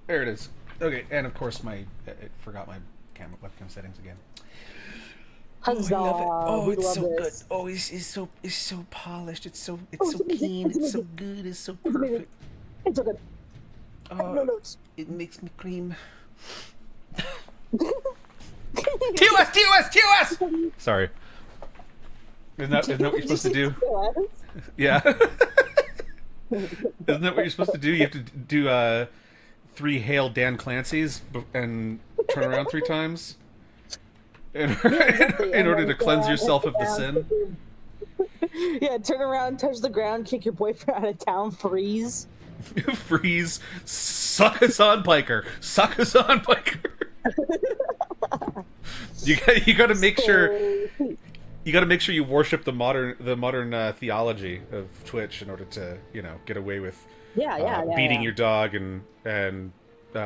There it is. Okay, and of course I forgot my webcam settings again. Oh, I Huzzah! love it. Oh, We it's love so good. this. Oh, it's so polished. It's Oh, so it's amazing! keen. It's It's so amazing! good. It's so It's amazing! perfect. It's so good. I have no notes. It makes me cream. TOS, TOS, TOS. Sorry. Isn't that what you're supposed to do? Yeah. Isn't that what you're supposed to do? You have to do 3 Hail Dan Clancy's and turn around 3 times in order to cleanse yourself of the sin. Yeah, turn around, touch the ground, kick your boyfriend out of town, freeze. Freeze. Suck us on, Piker. Suck us on, Piker. You got to make sure. You got to make sure you worship the modern theology of Twitch in order to, get away with beating your dog and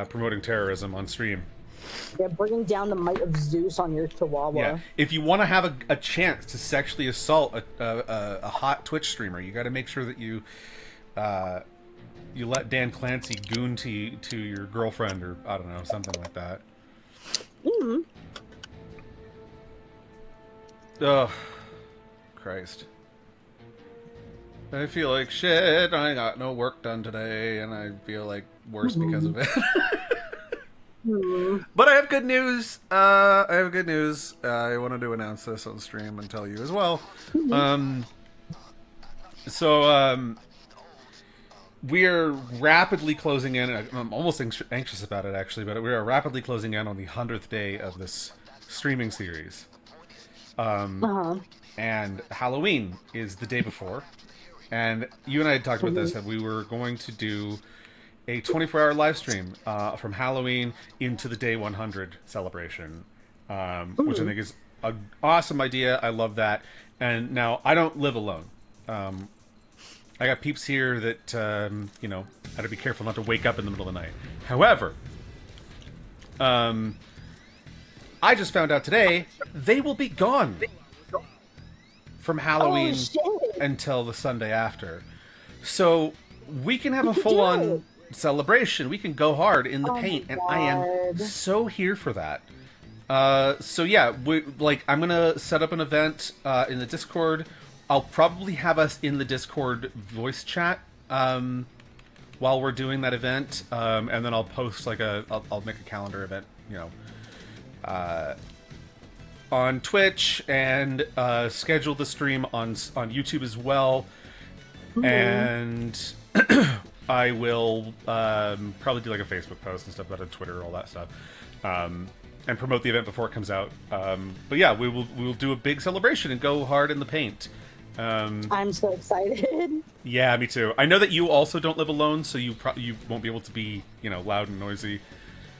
promoting terrorism on stream. Yeah, bringing down the might of Zeus on your chihuahua. Yeah, if you want to have a chance to sexually assault a hot Twitch streamer, you got to make sure that you let Dan Clancy goon to your girlfriend, or I don't know, something like that. Mm-hmm. Oh, Christ. I feel like shit. I got no work done today, and I feel like worse because of it. But I have good news. I wanted to announce this on stream and tell you as well. We are rapidly closing in. I'm almost anxious about it, actually, but we are rapidly closing in on the 100th day of this streaming series. And Halloween is the day before. And you and I had talked about this, that we were going to do a 24-hour live stream from Halloween into the day 100 celebration, which I think is an awesome idea. I love that. And now, I don't live alone. I got peeps here that, I had to be careful not to wake up in the middle of the night. However, I just found out today they will be gone from Halloween until the Sunday after. So we can have a full-on celebration. We can go hard in the paint, and I am so here for that. So yeah, I'm gonna set up an event in the Discord. I'll probably have us in the Discord voice chat while we're doing that event, and then I'll post I'll make a calendar event, on Twitch, and schedule the stream on YouTube as well. And I will probably do like a Facebook post and stuff about it, Twitter, all that stuff, and promote the event before it comes out. But yeah, we will do a big celebration and go hard in the paint. I'm so excited. Yeah, me too. I know that you also don't live alone, so you won't be able to be loud and noisy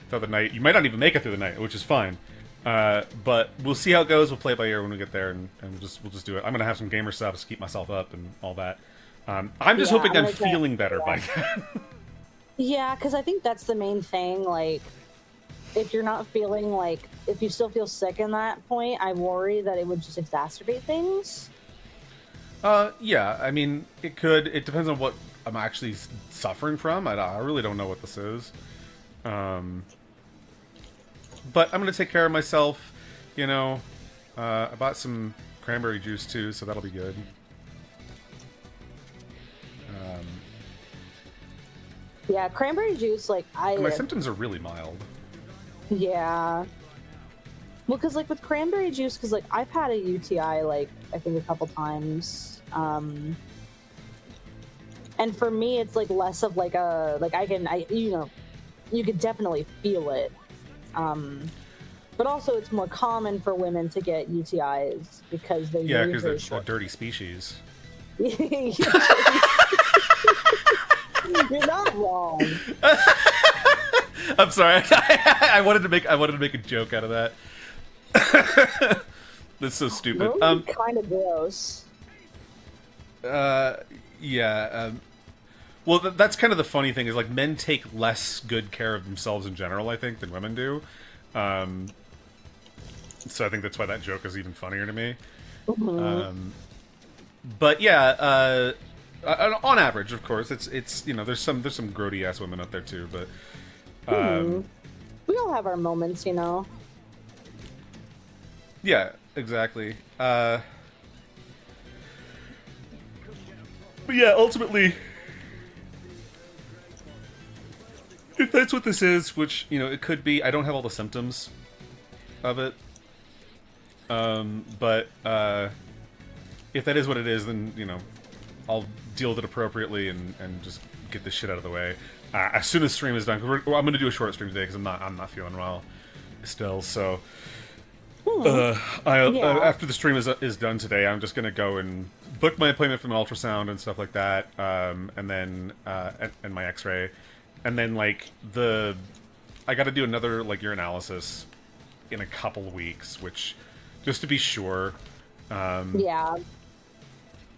throughout the night. You might not even make it through the night, which is fine. But we'll see how it goes. We'll play it by ear when we get there, and we'll just do it. I'm gonna have some gamer subs to keep myself up and all that. I'm just hoping I'm feeling better by then. Yeah, because I think that's the main thing. Like, if you're not feeling if you still feel sick in that point, I worry that it would just exacerbate things. Yeah, I mean, it could. It depends on what I'm actually suffering from. I really don't know what this is. But I'm gonna take care of myself. I bought some cranberry juice too, so that'll be good. Yeah, cranberry juice. My symptoms are really mild. Yeah. Well, because with cranberry juice, because I've had a UTI I think a couple times. And for me, it's less of you could definitely feel it. But also it's more common for women to get UTIs because they're because they're a dirty species. You're not wrong. I'm sorry. I wanted to make a joke out of that. That's so stupid. Kind of gross. Yeah. Well, that's kind of the funny thing is men take less good care of themselves in general, I think, than women do. So I think that's why that joke is even funnier to me. But yeah, on average, of course, it's there's some grody ass women out there too, but We all have our moments, you know. Yeah, exactly. But yeah, ultimately, if that's what this is, which, you know, it could be, I don't have all the symptoms of it. But if that is what it is, then, you know, I'll deal with it appropriately and just get this shit out of the way. As soon as stream is done, I'm going to do a short stream today because I'm not feeling well still, so... after the stream is done today, I'm just gonna go and book my appointment for an ultrasound and stuff like that, and then and my X-ray, and then like I got to do another like urinalysis in a couple of weeks, which just to be sure. Yeah.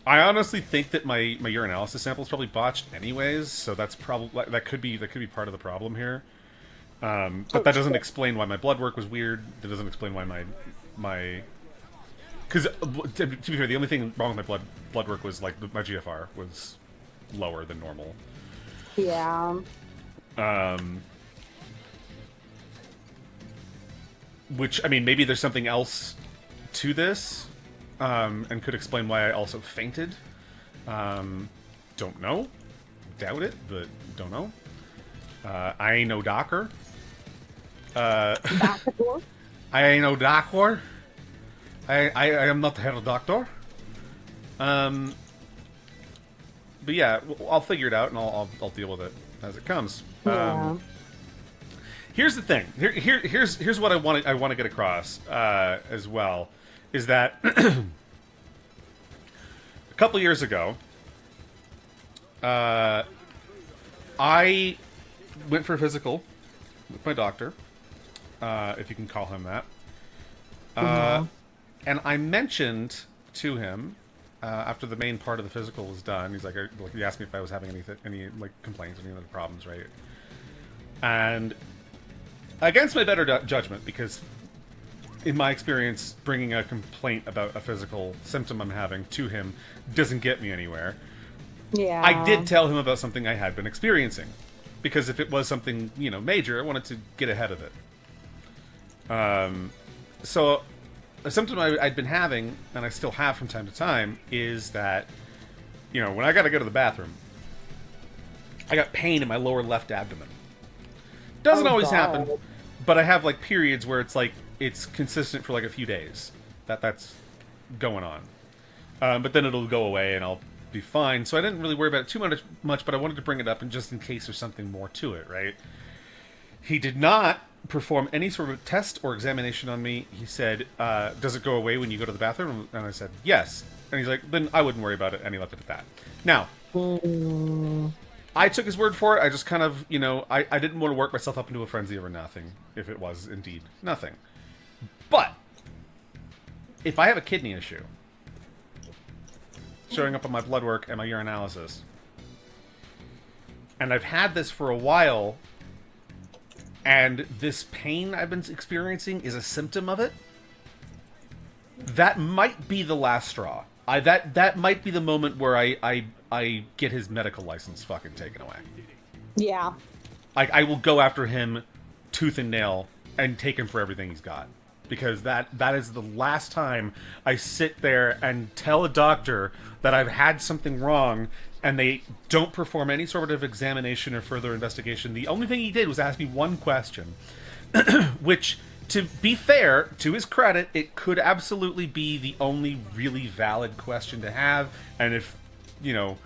I honestly think that my urinalysis sample is probably botched anyways, so that's probably that could be part of the problem here. But that doesn't explain why my blood work was weird. That doesn't explain why my because to be fair, the only thing wrong with my blood work was like my GFR was lower than normal. Yeah. Which, I mean, maybe there's something else to this, and could explain why I also fainted. Don't know. Doubt it, but don't know. I ain't no doctor. Doctor? I ain't no doctor. I am not the head of doctor. But yeah, I'll figure it out and I'll deal with it as it comes. Yeah. Here's the thing. Here's what I want to get across as well, is that a couple years ago, I went for a physical with my doctor, if you can call him that. And I mentioned to him after the main part of the physical was done. He's like, he asked me if I was having any like complaints, any other problems, right? And against my better judgment, because in my experience, bringing a complaint about a physical symptom I'm having to him doesn't get me anywhere. Yeah. I did tell him about something I had been experiencing, because if it was something, you know, major, I wanted to get ahead of it. So a symptom I'd been having, and I still have from time to time, is that, you know, when I gotta go to the bathroom, I got pain in my lower left abdomen. Doesn't always happen, but I have like periods where it's like it's consistent for like a few days that's going on. But then it'll go away and I'll be fine. So I didn't really worry about it too much, but I wanted to bring it up, and just in case there's something more to it, right? He did not perform any sort of test or examination on me. He said, does it go away when you go to the bathroom? And I said, yes. And he's like, then I wouldn't worry about it. And he left it at that. Now, I took his word for it. I just kind of, you know, I didn't want to work myself up into a frenzy over nothing, if it was indeed nothing. But if I have a kidney issue showing up on my blood work and my urinalysis, and I've had this for a while, and this pain I've been experiencing is a symptom of it, that might be the last straw. That might be the moment where I get his medical license fucking taken away. Yeah. I will go after him tooth and nail and take him for everything he's got. Because that is the last time I sit there and tell a doctor that I've had something wrong, and they don't perform any sort of examination or further investigation. The only thing he did was ask me one question, which, to be fair, to his credit, it could absolutely be the only really valid question to have. And if, you know...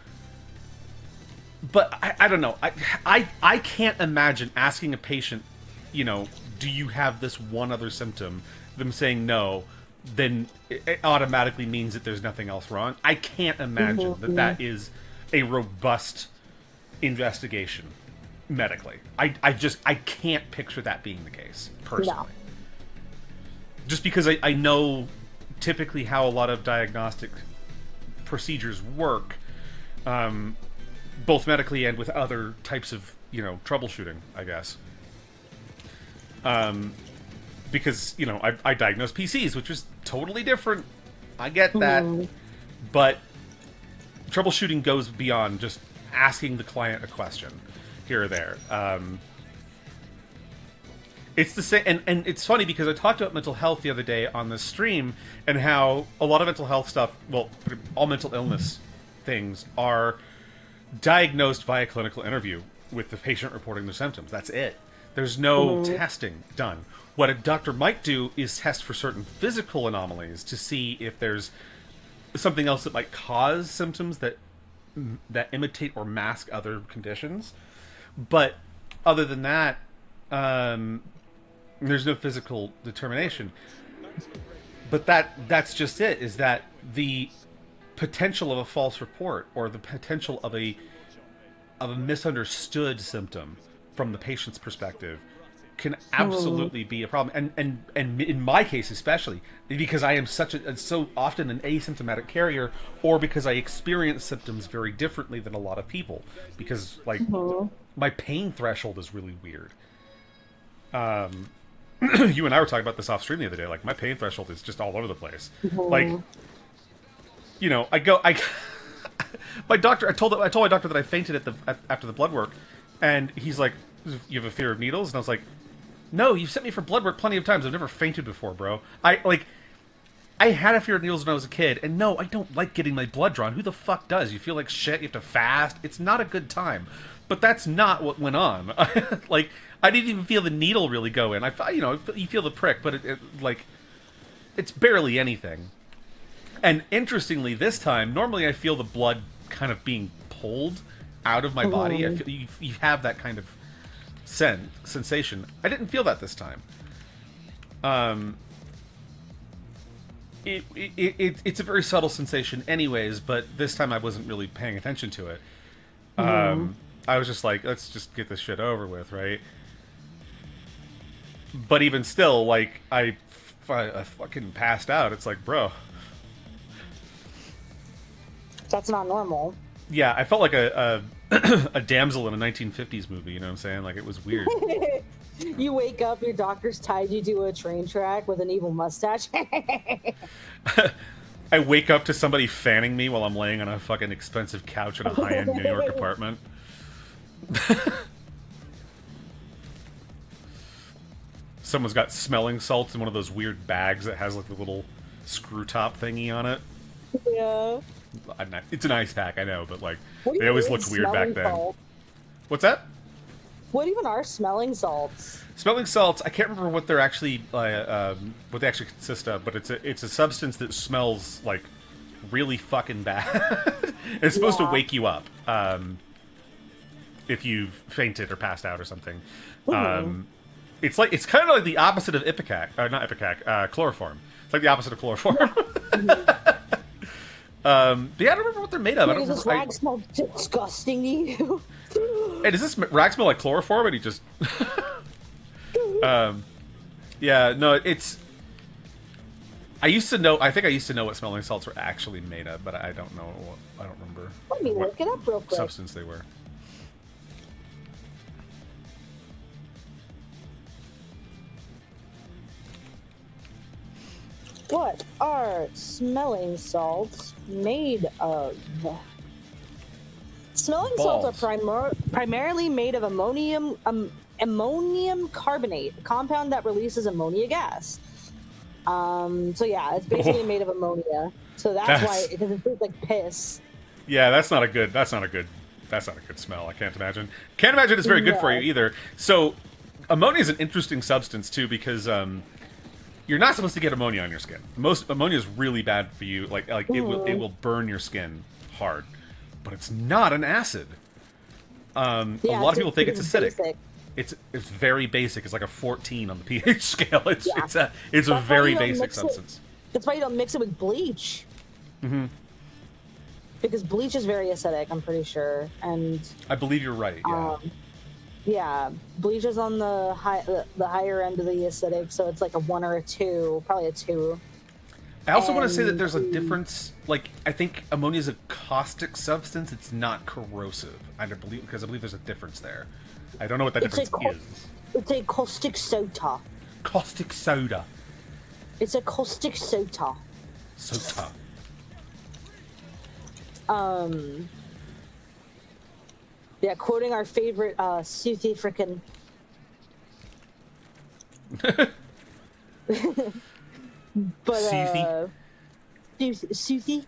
But I don't know. I can't imagine asking a patient, you know, do you have this one other symptom? Them saying no, then it automatically means that there's nothing else wrong. I can't imagine that is a robust investigation medically. I can't picture that being the case, personally. No. Just because I know typically how a lot of diagnostic procedures work, both medically and with other types of, you know, troubleshooting, I guess. Because, you know, I diagnose PCs, which is totally different. I get that. But troubleshooting goes beyond just asking the client a question here or there. It's the same, and it's funny because I talked about mental health the other day on the stream, and how a lot of mental health stuff, well, all mental illness things are diagnosed via clinical interview with the patient reporting their symptoms. That's it. There's no testing done. What a doctor might do is test for certain physical anomalies to see if there's something else that might cause symptoms that imitate or mask other conditions. But other than that, there's no physical determination. But that's just it, is that the potential of a false report or the potential of a misunderstood symptom from the patient's perspective can absolutely be a problem. And in my case especially, because I am so often an asymptomatic carrier, or because I experience symptoms very differently than a lot of people, because like my pain threshold is really weird. You and I were talking about this off stream the other day. Like, my pain threshold is just all over the place. Like, you know, my doctor. I told my doctor that I fainted after the blood work, and he's like, "You have a fear of needles?" And I was like, "No, you've sent me for blood work plenty of times. I've never fainted before, bro. I had a fear of needles when I was a kid, and no, I don't like getting my blood drawn. Who the fuck does? You feel like shit. You have to fast. It's not a good time." But that's not what went on. Like, I didn't even feel the needle really go in. You feel the prick, but it's barely anything. And interestingly, this time, normally I feel the blood kind of being pulled out of my body. I feel you have that kind of sensation. I didn't feel that this time. It's a very subtle sensation, anyways. But this time I wasn't really paying attention to it. I was just like, let's just get this shit over with, right? But even still, like, I fucking passed out. It's like, bro. That's not normal. Yeah, I felt like a damsel in a 1950s movie, you know what I'm saying? Like, it was weird. You wake up, your doctor's tied you to a train track with an evil mustache. I wake up to somebody fanning me while I'm laying on a fucking expensive couch in a high-end New York apartment. Someone's got smelling salts in one of those weird bags that has like the little screw top thingy on it. Yeah. It's an ice pack, I know, but like they always looked weird back then. Salt? What's that? What even are smelling salts? Smelling salts, I can't remember what they're actually what they actually consist of, but it's a substance that smells like really fucking bad. It's supposed to wake you up if you've fainted or passed out or something. It's kind of like the opposite of Ipecac, not Ipecac, chloroform. It's like the opposite of chloroform. Yeah, I don't remember what they're made of. Does this rag smell disgusting to you? Hey, does this rag smell like chloroform? And he just... yeah, no, it's... I think I used to know what smelling salts were actually made of, but I don't know I don't remember. Let me look it up real quick. Substance they were. What are smelling salts made of? Smelling salts are primarily made of ammonium carbonate, a compound that releases ammonia gas. So yeah, it's basically made of ammonia. So that's why, because it tastes like piss. Yeah, that's not a good smell. I can't imagine. Can't imagine it's very good for you either. So ammonia is an interesting substance too, because you're not supposed to get ammonia on your skin. Ammonia is really bad for you. Like it will burn your skin hard, but it's not an acid. A lot of people think it's acidic. Basic. It's very basic. It's like a 14 on the pH scale. It's a very basic substance. That's why you don't mix it with bleach. Mm-hmm. Because bleach is very acidic, I'm pretty sure, and I believe you're right. Yeah. Yeah, bleach is on the higher end of the acidic, so it's like a 1 or a 2, probably a 2. I also want to say that there's a difference. Like, I think ammonia is a caustic substance. It's not corrosive. I believe there's a difference there. I don't know what that difference is. It's a caustic soda. Caustic soda. It's a caustic soda. Soda. Yeah, quoting our favorite South African. But Susie. Susie.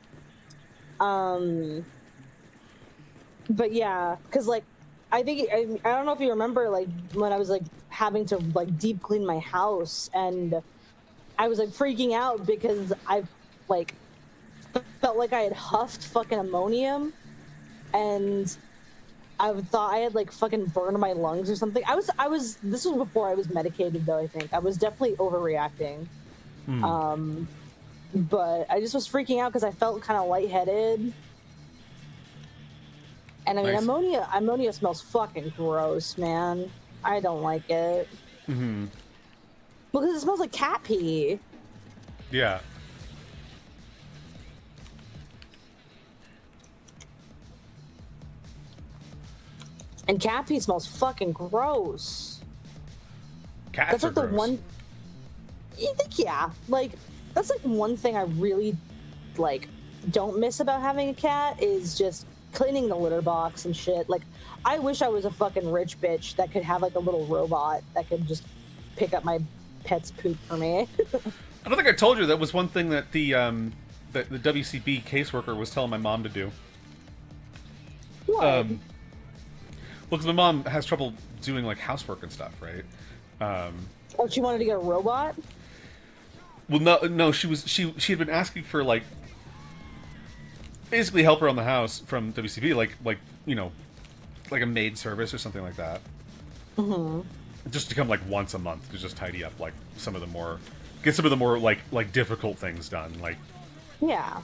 But yeah, because like I think I don't know if you remember like when I was like having to like deep clean my house, and I was like freaking out because I like felt like I had huffed fucking ammonium, and I thought I had like fucking burned my lungs or something. This was before I was medicated though. I think I was definitely overreacting. But I just was freaking out because I felt kind of lightheaded. And I mean, Nice. ammonia smells fucking gross, man. I don't like it. Mm-hmm. Because it smells like cat pee. Yeah. And cat pee smells fucking gross. Cats That's are like the gross. one. You think, yeah, like that's like one thing I really like don't miss about having a cat is just cleaning the litter box and shit. Like, I wish I was a fucking rich bitch that could have like a little robot that could just pick up my pet's poop for me. I don't think I told you that was one thing that the WCB caseworker was telling my mom to do. What? Well, because my mom has trouble doing like housework and stuff, right? Oh, she wanted to get a robot? Well, no, she had been asking for like basically help around the house from WCB, like you know, like a maid service or something like that. Mm-hmm. Just to come like once a month to just tidy up like some of the more like difficult things done, like Yeah.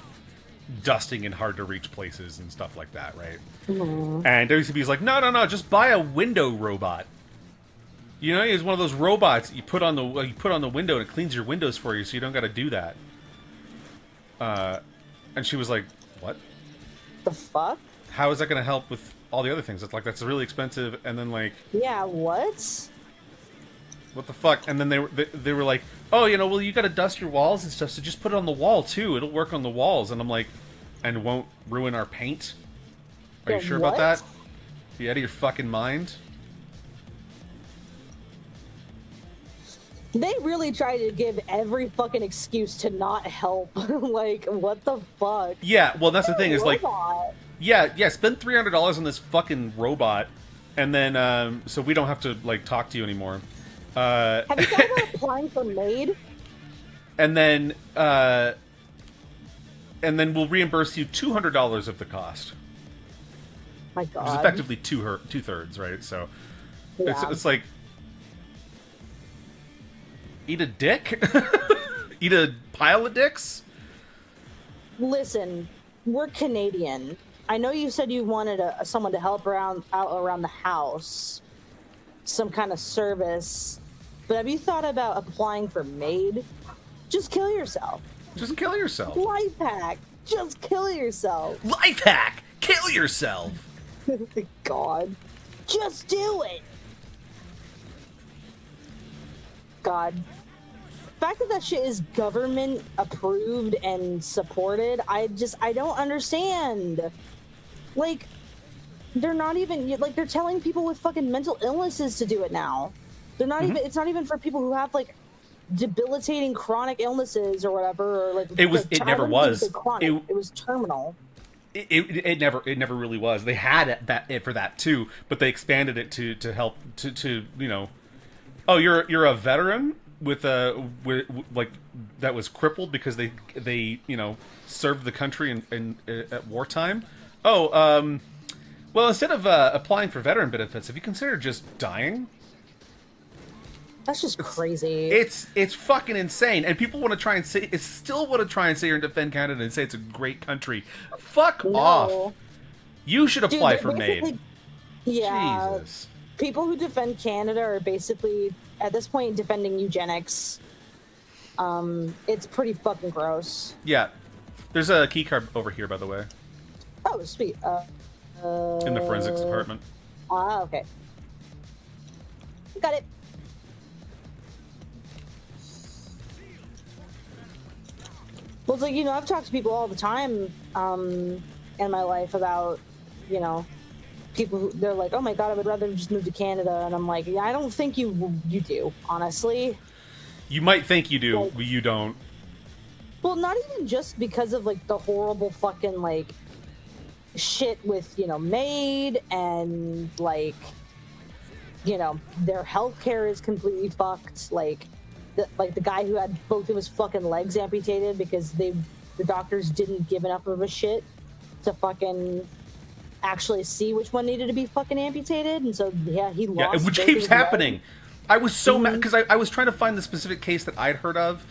dusting in hard to reach places and stuff like that, right? Mm-hmm. And WCB's like, no, just buy a window robot. You know, it's one of those robots that you put on the window and it cleans your windows for you, so you don't got to do that. And she was like, "What? The fuck? How is that going to help with all the other things? It's like that's really expensive." And then like, Yeah, what? what the fuck? And then they were like, "Oh, you know, well, you got to dust your walls and stuff, so just put it on the wall too. It'll work on the walls." And I'm like, "And won't ruin our paint? Are you Yeah, sure what? about that? Are you out of your fucking mind?" They really try to give every fucking excuse to not help. Like, what the fuck? Yeah, well, that's the thing is like, Robot. yeah, spend $300 on this fucking robot, and then so we don't have to like talk to you anymore. Have you thought about applying for maid? And then we'll reimburse you $200 of the cost. My Which is God. effectively two-thirds, right? So Yeah. it's like eat a dick, eat a pile of dicks. Listen, we're Canadian. I know you said you wanted someone to help out around the house, some kind of service, but have you thought about applying for maid? Just kill yourself. Just kill yourself. Life hack. Just kill yourself. Life hack: kill yourself. God. Just do it. God. The fact that shit is government approved and supported, I don't understand. Like, they're not even, like, they're telling people with fucking mental illnesses to do it now. They're not even, it's not even for people who have, like, debilitating chronic illnesses or whatever, or, like, It like, never I wouldn't was. say chronic, it was terminal. It never really was. They had it for that too, but they expanded it to help to you know. Oh, you're a veteran with like that was crippled because they you know served the country in at wartime. Oh, well, instead of applying for veteran benefits, have you considered just dying? That's just crazy. It's fucking insane, and people want to try and say still want to try and sit here and defend Canada and say it's a great country. Fuck off! You should apply Dude, for MAID. Yeah, Jesus. people who defend Canada are basically at this point defending eugenics. It's pretty fucking gross. Yeah, there's a key card over here, by the way, Oh, sweet. in the forensics department. Ah, okay. Got it. Well, it's like, you know, I've talked to people all the time in my life about, you know, people who, they're like, oh my God, I would rather just move to Canada. And I'm like, yeah, I don't think you do, honestly. You might think you do, Like, but you don't. well, not even just because of like the horrible fucking like shit with, you know, MAID and like, you know, their healthcare is completely fucked. Like the guy who had both of his fucking legs amputated because the doctors didn't give enough of a shit to fucking actually see which one needed to be fucking amputated, and so yeah, he lost. Yeah, which both keeps of his happening. legs. I was so mad because I was trying to find the specific case that I'd heard of,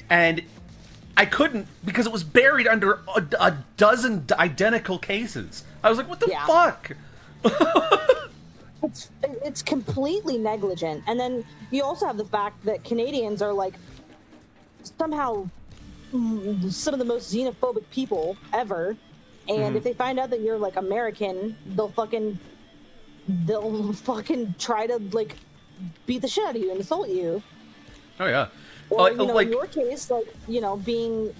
and I couldn't because it was buried under a dozen identical cases. I was like, what the Yeah. fuck? It's completely negligent. And then you also have the fact that Canadians are like somehow some of the most xenophobic people ever. And if they find out that you're like American, they'll fucking try to like beat the shit out of you and insult you. Oh yeah. Or Like, you know, like, in your case, like, you know, being,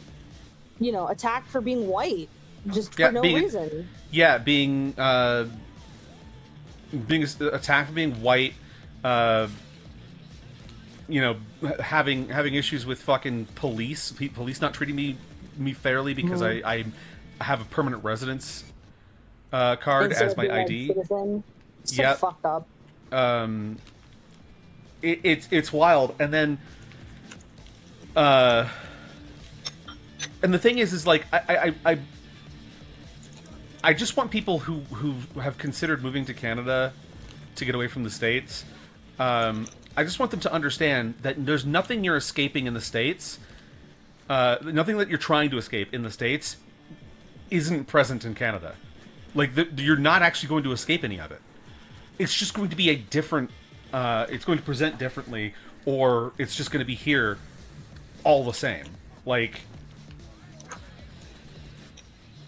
you know, attacked for being white just for yeah, no reason. yeah, being attacked for being white, you know, having issues with fucking police not treating me fairly because I have a permanent residence card Instead as of my being a ID. citizen. So Yep. fucked up. It's wild, and then and the thing is like I just want people who have considered moving to Canada to get away from the States. I just want them to understand that there's nothing you're escaping in the States. Nothing that you're trying to escape in the States isn't present in Canada. Like, you're not actually going to escape any of it. It's just going to be a different... it's going to present differently, or it's just going to be here all the same. Like...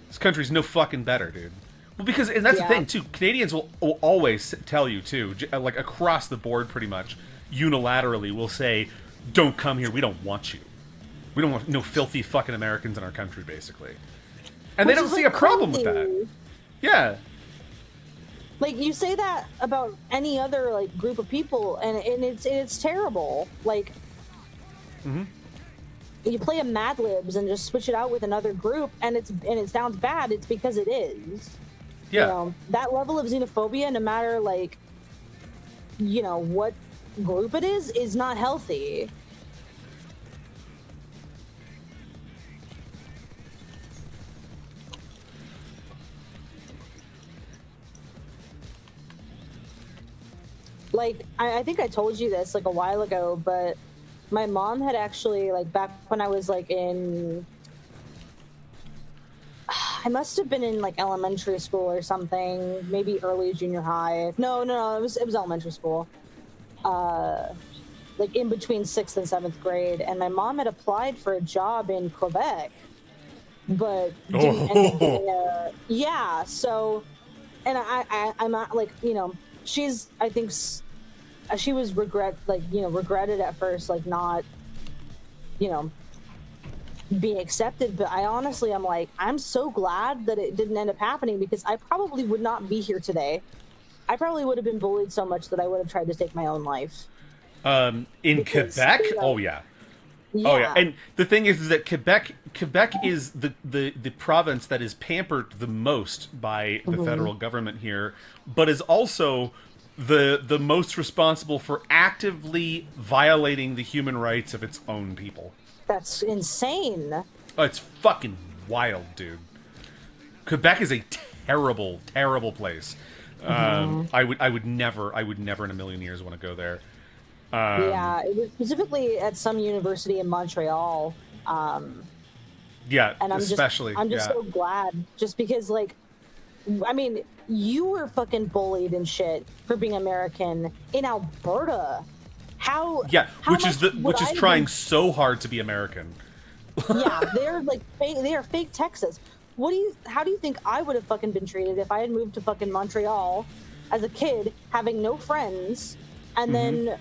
This country's no fucking better, dude. Well, because... And that's the thing, too. Canadians will always tell you, too, like, across the board, pretty much, unilaterally, will say, don't come here, we don't want you. We don't want no filthy fucking Americans in our country, basically. And they don't see a problem with that. Yeah. Like, you say that about any other, like, group of people, and it's terrible. Like, you play a Mad Libs and just switch it out with another group, and it sounds bad, it's because it is. Yeah. You know, that level of xenophobia, no matter, like, you know, what group it is not healthy. Like, I think I told you this, like, a while ago, but my mom had actually, like, back when I was, like, in... I must have been in, like, elementary school or something, maybe early junior high. No, it was elementary school. Like, in between 6th and 7th grade, and my mom had applied for a job in Quebec, but didn't end up getting a... Yeah, so... And I'm not, like, you know... She's, I think, she was regretted at first, like, not, you know, being accepted. But I honestly, I'm like, I'm so glad that it didn't end up happening, because I probably would not be here today. I probably would have been bullied so much that I would have tried to take my own life. In Quebec? You know, oh, yeah. Yeah. Oh, yeah. And the thing is that Quebec is the province that is pampered the most by the federal government here, but is also the most responsible for actively violating the human rights of its own people. That's insane. Oh, it's fucking wild, dude. Quebec is a terrible, terrible place. I would never in a million years want to go there. Yeah, it was specifically at some university in Montreal. Yeah, and I'm especially. just so glad, just because, like, I mean, you were fucking bullied and shit for being American in Alberta. How? Yeah, how which is trying so hard to be American. Yeah, they're like they are fake Texas. How do you think I would have fucking been treated if I had moved to fucking Montreal as a kid, having no friends, and then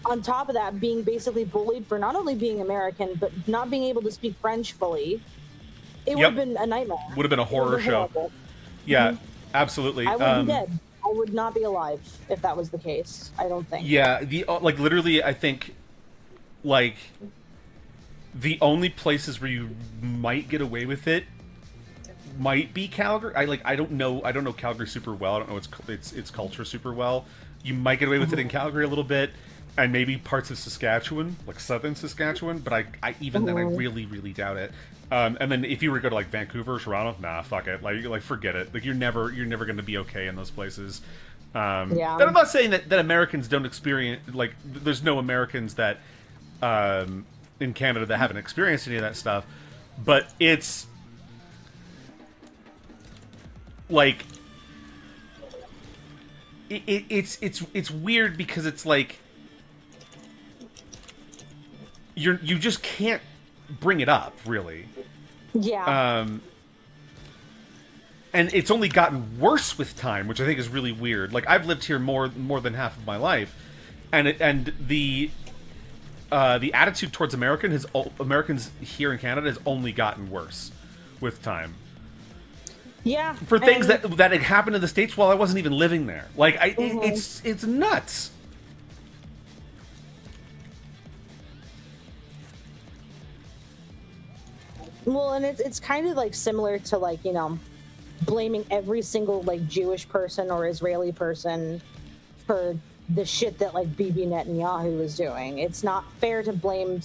on top of that, being basically bullied for not only being American, but not being able to speak French fully? It would have been a nightmare. Would have been a horror show. Yeah, absolutely. I would be dead. I would not be alive if that was the case. I don't think. Yeah, like, literally, I think, like, the only places where you might get away with it might be Calgary. I don't know Calgary super well. I don't know its culture super well. You might get away with it in Calgary a little bit, and maybe parts of Saskatchewan, like southern Saskatchewan. But I even then I really doubt it. And then if you were to go to like Vancouver or Toronto, nah, fuck it. Like forget it. Like you're never going to be okay in those places. And I'm not saying that Americans don't experience, like, there's no Americans that in Canada that haven't experienced any of that stuff, but it's like it's weird because it's like you just can't bring it up, really. Yeah. And it's only gotten worse with time, which I think is really weird. Like, I've lived here more than half of my life, and the attitude towards Americans here in Canada has only gotten worse with time. Yeah. For things that had happened in the States while I wasn't even living there. Like, it's nuts. Well, and it's kind of like similar to, like, you know, blaming every single like Jewish person or Israeli person for the shit that like Bibi Netanyahu is doing. It's not fair to blame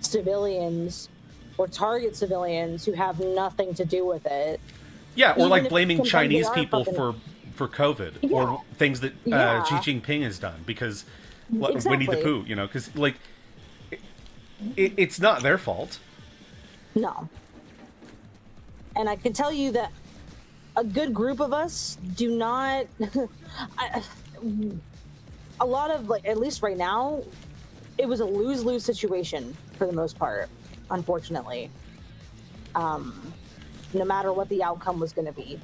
civilians or target civilians who have nothing to do with it. Yeah, or like blaming Chinese people for COVID or things that Xi Jinping has done because Winnie the Pooh, you know, because like it's not their fault. No. And I can tell you that a good group of us do not. A lot of, like, at least right now, it was a lose-lose situation for the most part, unfortunately. No matter what the outcome was going to be.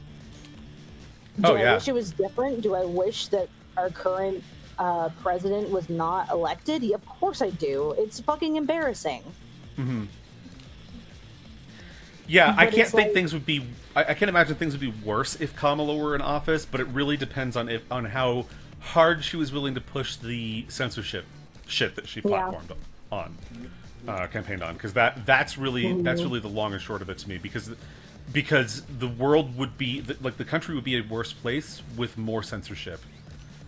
Do I wish it was different? Do I wish that our current president was not elected? Yeah, of course I do. It's fucking embarrassing. Mm-hmm. Yeah, But I can't think like, things would be. I can't imagine things would be worse if Kamala were in office, but it really depends on how hard she was willing to push the censorship shit that she platformed on, campaigned on, because that's really the long and short of it to me, because the world would be like the country would be a worse place with more censorship.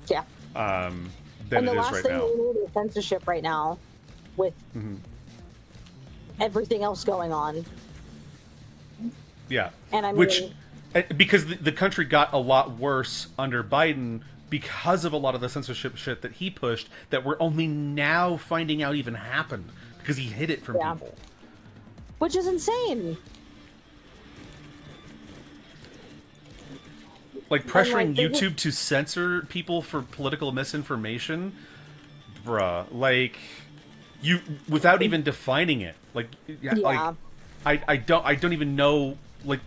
Yeah. Than And the it is last right thing now. we need is censorship right now, with everything else going on. Yeah. And I mean, because the country got a lot worse under Biden because of a lot of the censorship shit that he pushed that we're only now finding out even happened because he hid it from people. Which is insane. Like pressuring YouTube to censor people for political misinformation, bruh. Like, you without even defining it. Like, like I don't even know. Like,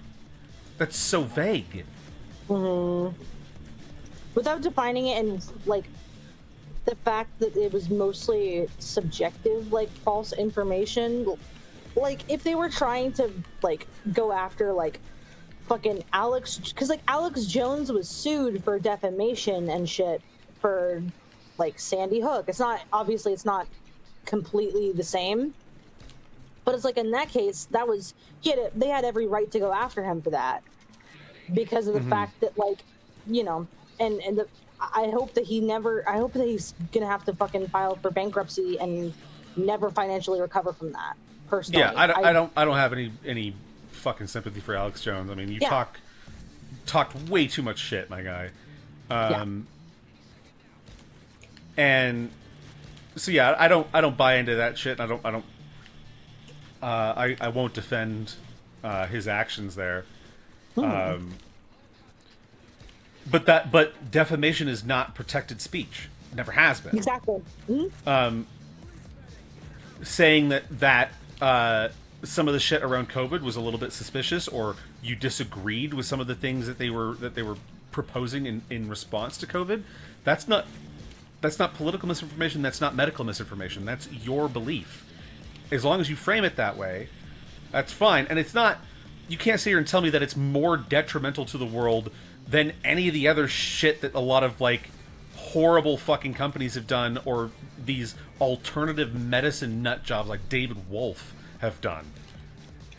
that's so vague. Without defining it, and like the fact that it was mostly subjective, like false information. Like, if they were trying to like go after like fucking Alex, because like Alex Jones was sued for defamation and shit for like Sandy Hook. It's not completely the same, but it's like in that case that was they had every right to go after him for that because of the fact that, like, you know, and I hope that he's gonna have to fucking file for bankruptcy and never financially recover from that. Personally, yeah, I don't have any fucking sympathy for Alex Jones. I mean, you talked way too much shit, my guy. And so yeah, I don't buy into that shit. I won't defend his actions there. But defamation is not protected speech. Never has been. Exactly. Saying that some of the shit around COVID was a little bit suspicious, or you disagreed with some of the things that they were proposing in response to COVID, that's not political misinformation. That's not medical misinformation. That's your belief. As long as you frame it that way, that's fine. And it's not. You can't sit here and tell me that it's more detrimental to the world than any of the other shit that a lot of like horrible fucking companies have done, or these alternative medicine nut jobs like David Wolf have done.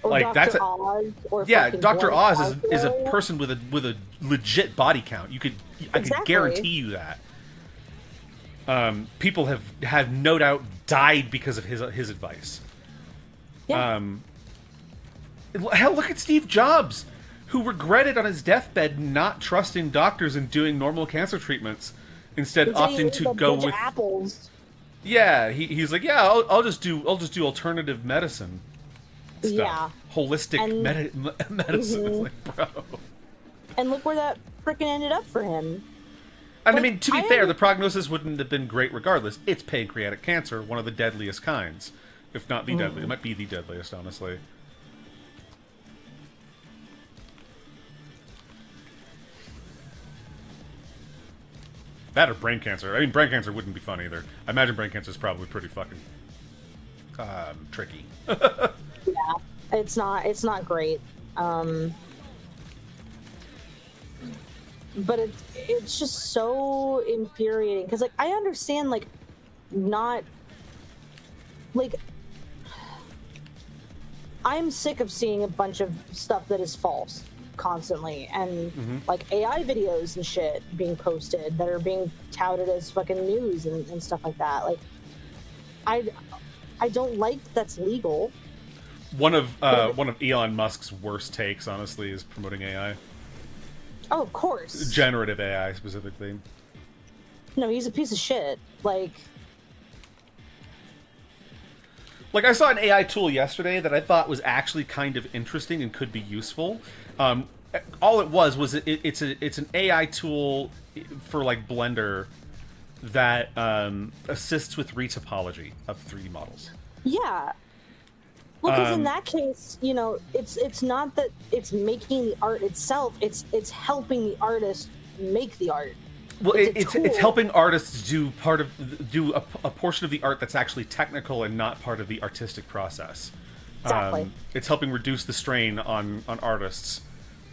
Or Like Dr. that's Oz, or yeah, fucking Dr. Gwyneth Oz is a Paltrow. person with a legit body count. I could Exactly. guarantee you that. People have no doubt died because of his advice. Yeah. Hell, look at Steve Jobs, who regretted on his deathbed not trusting doctors and doing normal cancer treatments, instead He said he opting ate to a go bunch of with apples. yeah. He's like, yeah, I'll just do alternative medicine stuff, Yeah. holistic And- medicine. It's like, bro. And look where that freaking ended up for him. And I Like, mean, to be I fair, under- the prognosis wouldn't have been great regardless. It's pancreatic cancer, one of the deadliest kinds, if not the deadliest. It might be the deadliest, honestly. That or brain cancer. I mean, brain cancer wouldn't be fun either. I imagine brain cancer is probably pretty fucking tricky. Yeah, it's not great. But it's just so infuriating because like I understand like not like I'm sick of seeing a bunch of stuff that is false constantly and like AI videos and shit being posted that are being touted as fucking news and stuff like that. Like I don't like that's legal. One of Elon Musk's worst takes, honestly, is promoting AI. Oh, of course. Generative AI, specifically. No, he's a piece of shit. Like, I saw an AI tool yesterday that I thought was actually kind of interesting and could be useful. All it was it's an AI tool for like Blender that assists with retopology of 3D models. yeah. Well, because in that case, you know, it's not that it's making the art itself. It's helping the artist make the art. Well, it's tool. helping artists do a portion of the art that's actually technical and not part of the artistic process. Exactly. It's helping reduce the strain on artists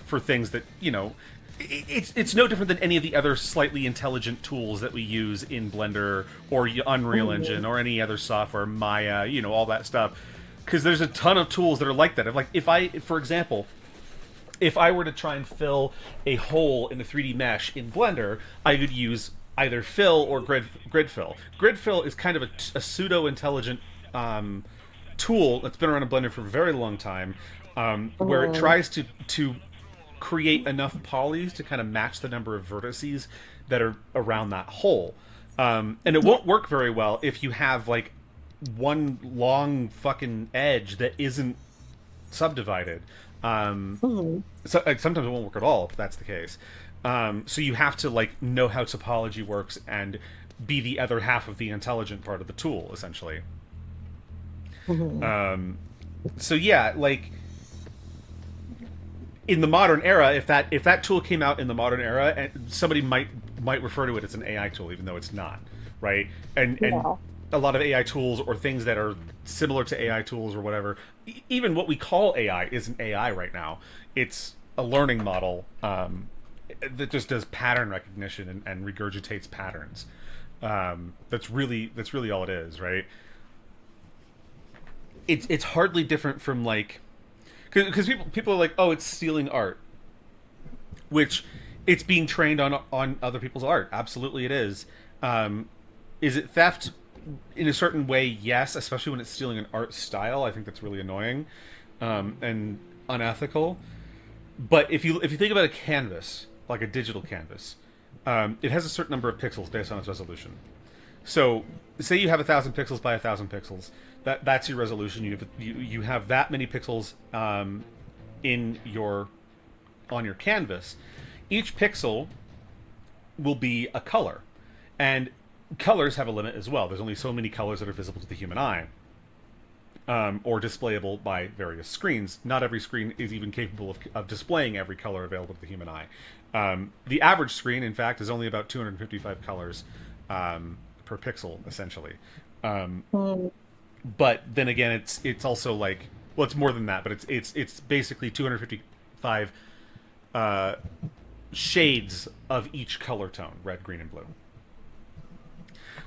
for things that, you know, it's no different than any of the other slightly intelligent tools that we use in Blender or Unreal Engine or any other software, Maya, you know, all that stuff. Because there's a ton of tools that are like that. Like for example, if I were to try and fill a hole in a 3D mesh in Blender, I would use either fill or grid fill. Grid fill is kind of a pseudo-intelligent tool that's been around in Blender for a very long time, where it tries to create enough polys to kind of match the number of vertices that are around that hole. And it won't work very well if you have like one long fucking edge that isn't subdivided. So sometimes it won't work at all if that's the case. So you have to like know how topology works and be the other half of the intelligent part of the tool, essentially. So yeah, like in the modern era, if that tool came out in the modern era, and somebody might refer to it as an AI tool, even though it's not, right? And a lot of AI tools or things that are similar to AI tools or whatever, even what we call AI isn't AI right now. It's a learning model that just does pattern recognition and regurgitates patterns. That's really all it is, right? It's hardly different from like, because people are like, oh, it's stealing art, which it's being trained on other people's art. Absolutely, it is. Is it theft? In a certain way, yes, especially when it's stealing an art style. I think that's really annoying and unethical. But if you think about a canvas, like a digital canvas, it has a certain number of pixels based on its resolution. So, say you have 1,000 pixels by 1,000 pixels. That's your resolution. You have that many pixels on your canvas. Each pixel will be a color, and colors have a limit as well. There's only so many colors that are visible to the human eye, or displayable by various screens. Not every screen is even capable of displaying every color available to the human eye. The average screen, in fact, is only about 255 colors per pixel, essentially. But then again, it's also like, well, it's more than that, but it's basically 255 shades of each color tone: red, green, and blue.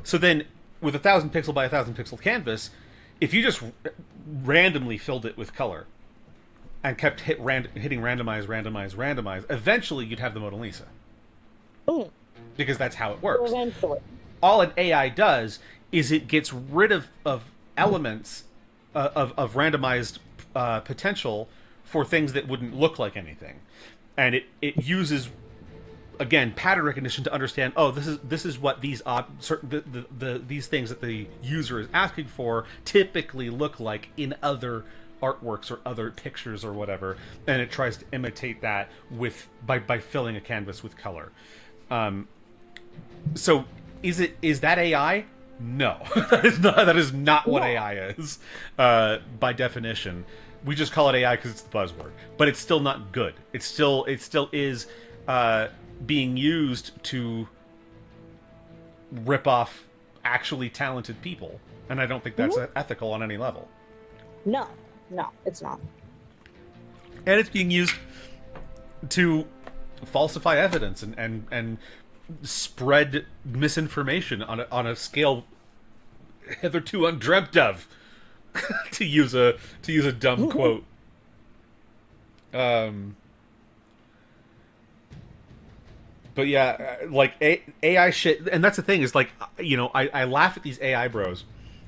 So then, with 1,000 pixel by 1,000 pixel canvas, if you just randomly filled it with color and kept hitting randomize, eventually you'd have the Mona Lisa. Mm. Because that's how it works. Eventually. All an AI does is it gets rid of elements of randomized potential for things that wouldn't look like anything, and it uses, again, pattern recognition to understand, oh, this is what these these things that the user is asking for typically look like in other artworks or other pictures or whatever, and it tries to imitate that by filling a canvas with color. So is that AI? No, that is not what AI is by definition. We just call it AI because it's the buzzword, but it's still not good. It still is being used to rip off actually talented people, and I don't think that's ethical on any level. No, it's not. And it's being used to falsify evidence and spread misinformation on a scale hitherto undreamt of, to use a dumb quote. But yeah, like AI shit, and that's the thing is, like, you know, I laugh at these AI bros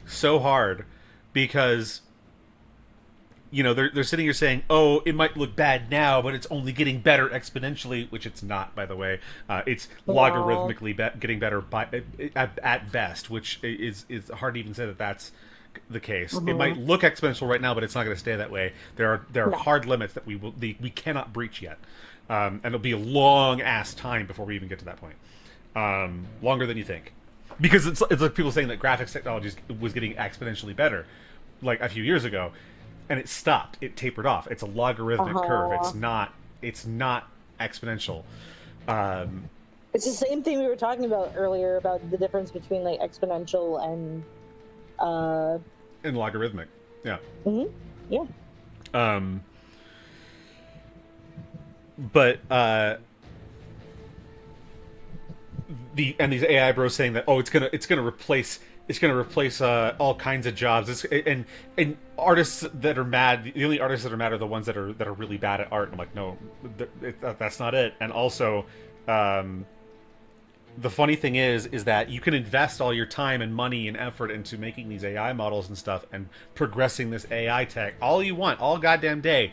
so hard because, you know, they're sitting here saying, oh, it might look bad now, but it's only getting better exponentially, which it's not, by the way. It's logarithmically getting better at best, which is hard to even say that that's the case. It might look exponential right now, but it's not going to stay that way. There are hard limits that we cannot breach yet, and it'll be a long ass time before we even get to that point. Longer than you think, because it's like people saying that graphics technology was getting exponentially better, like a few years ago. And it stopped. It tapered off. It's a logarithmic curve. It's not exponential. It's the same thing we were talking about earlier about the difference between like exponential and logarithmic. Yeah. Yeah. But these AI bros saying that, oh, it's gonna replace all kinds of jobs. And artists that are mad, the only artists that are mad are the ones that are really bad at art. And I'm like, no, that's not it. And also, the funny thing is that you can invest all your time and money and effort into making these AI models and stuff and progressing this AI tech all you want, all goddamn day.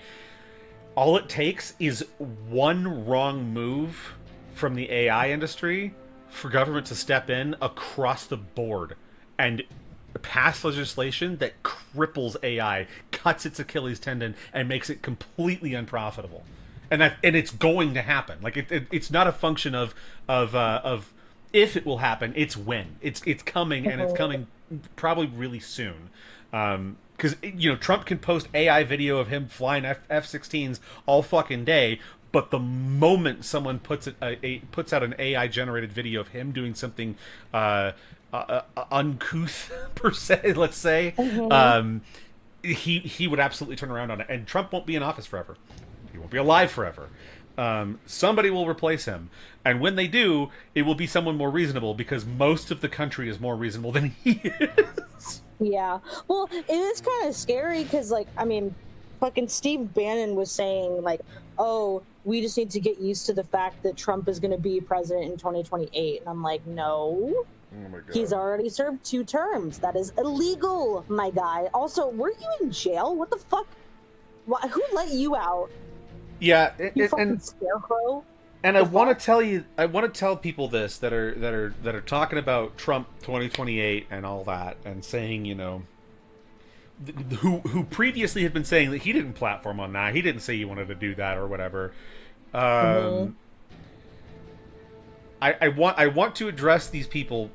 All it takes is one wrong move from the AI industry for government to step in across the board and pass legislation that cripples AI, cuts its Achilles tendon, and makes it completely unprofitable. And it's going to happen. Like it's not a function of if it will happen. It's when. It's coming, and it's coming probably really soon. Because you know, Trump can post AI video of him flying F-16s all fucking day. But the moment someone puts out an AI generated video of him doing something uncouth per se, let's say, he would absolutely turn around on it, and Trump won't be in office forever. He won't be alive forever. Somebody will replace him, and when they do, it will be someone more reasonable, because most of the country is more reasonable than he is. Yeah, well, it is kind of scary because, like, I mean, fucking Steve Bannon was saying, like, oh, we just need to get used to the fact that Trump is going to be president in 2028. And I'm like, no. Oh my God. He's already served 2 terms. That is illegal, my guy. Also, were you in jail? What the fuck? Who let you out? Yeah, you fucking scarecrow. And I want to tell people this that are talking about Trump 2028 and all that, and saying, you know, who previously had been saying that he didn't platform on that, he didn't say he wanted to do that or whatever. I want to address these people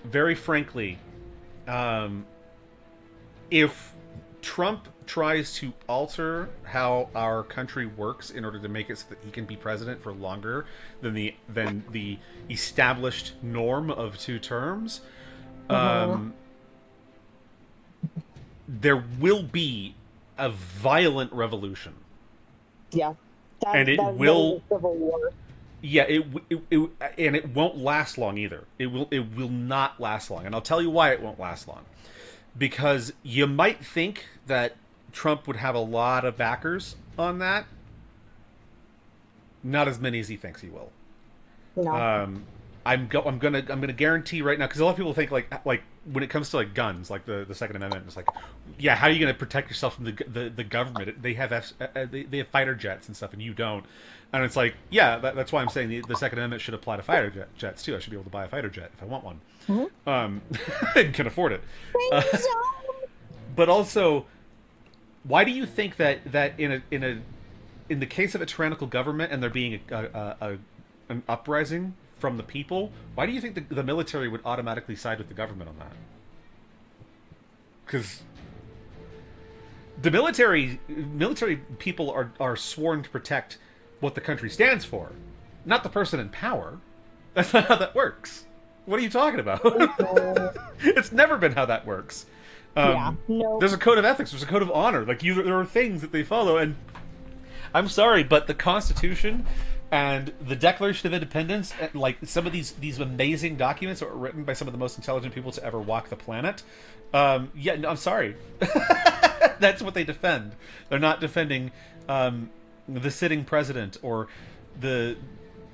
very frankly. If Trump tries to alter how our country works in order to make it so that he can be president for longer than the established norm of 2 terms, there will be a violent revolution. Yeah, and it will. Civil war. Yeah, and it won't last long either. It will not last long, and I'll tell you why it won't last long. Because you might think that Trump would have a lot of backers on that. Not as many as he thinks he will. No. I'm gonna guarantee right now, because a lot of people think like when it comes to like guns, like the Second Amendment, it's like, yeah, how are you gonna protect yourself from the government? They have they have fighter jets and stuff, and you don't. And it's like, yeah, that's why I'm saying the Second Amendment should apply to fighter jets too. I should be able to buy a fighter jet if I want one, and can afford it. But also, why do you think that in the case of a tyrannical government and there being an uprising from the people, why do you think the military would automatically side with the government on that? Because the military people are sworn to protect what the country stands for, not the person in power. That's not how that works. What are you talking about? It's never been how that works. No. There's a code of ethics. There's a code of honor. Like there are things that they follow, and I'm sorry, but the Constitution and the Declaration of Independence, like some of these amazing documents that were written by some of the most intelligent people to ever walk the planet. Yeah, no, I'm sorry. That's what they defend. They're not defending the sitting president or the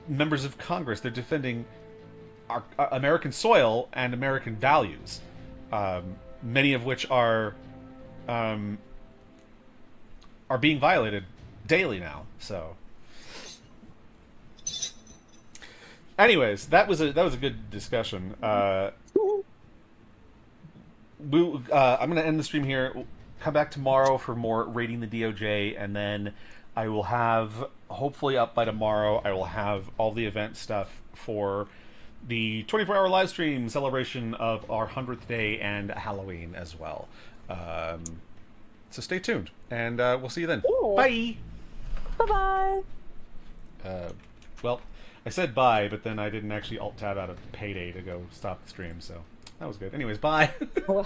members of Congress. They're defending our American soil and American values, many of which are being violated daily now. So, anyways, that was a good discussion. I'm going to end the stream here. We'll come back tomorrow for more raiding the DOJ, and then I will have, hopefully up by tomorrow, I will have all the event stuff for the 24-hour live stream celebration of our 100th day and Halloween as well. So stay tuned, and we'll see you then. Cool. Bye! Bye-bye! Well, I said bye, but then I didn't actually alt-tab out of Payday to go stop the stream, so that was good. Anyways, bye! Well.